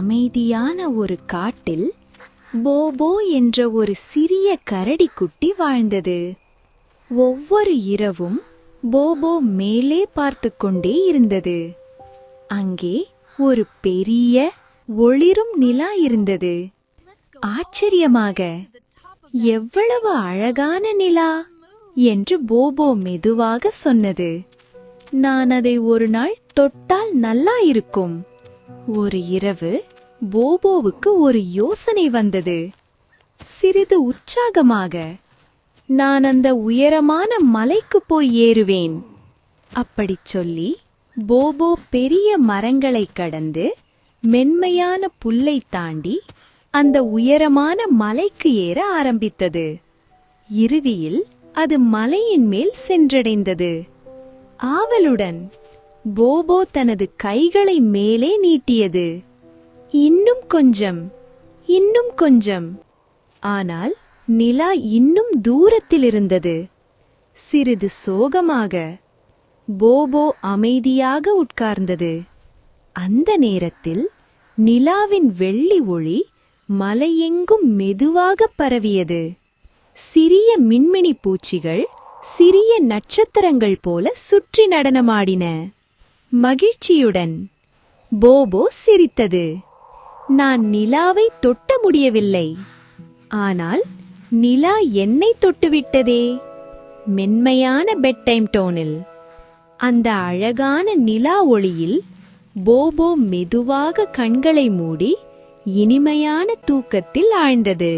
அமைதியான ஒரு காட்டில் போபோ என்ற ஒரு சிறிய கரடிக்குட்டி வாழ்ந்தது. ஒவ்வொரு இரவும் போபோ மேலே பார்த்து கொண்டே இருந்தது. அங்கே ஒரு பெரிய ஒளிரும் நிலா இருந்தது. ஆச்சரியமாக, எவ்வளவு அழகான நிலா என்று போபோ மெதுவாக சொன்னது. நான் அதை ஒரு நாள் தொட்டால் நல்லா இருக்கும். ஒரு இரவு போபோவுக்கு ஒரு யோசனை வந்தது. சிறிது உற்சாகமாக, நான் அந்த உயரமான மலைக்கு போய் ஏறுவேன் அப்படிச் சொல்லி போபோ பெரிய மரங்களை கடந்து மென்மையான புல்லை தாண்டி அந்த உயரமான மலைக்கு ஏற ஆரம்பித்தது. இறுதியில் அது மலையின் மேல் சென்றடைந்தது. ஆவலுடன் போபோ தனது கைகளை மேலே நீட்டியது. இன்னும் கொஞ்சம், இன்னும் கொஞ்சம். ஆனால் நிலா இன்னும் தூரத்தில் இருந்தது. சிறிது சோகமாக போபோ அமைதியாக உட்கார்ந்தது. அந்த நேரத்தில் நிலாவின் வெள்ளி ஒளி மலையெங்கும் மெதுவாக பரவியது. சிறிய மின்மினி பூச்சிகள் சிறிய நட்சத்திரங்கள் போல சுற்றி நடனமாடின. மகிழ்ச்சியுடன் போபோ சிரித்தது. நான் நிலாவை தொட்ட முடியவில்லை, ஆனால் நிலா என்னை தொட்டுவிட்டதே. மென்மையான பெட் டைம் டோனில் அந்த அழகான நிலா ஒளியில் போபோ மெதுவாக கண்களை மூடி இனிமையான தூக்கத்தில் ஆழ்ந்தது.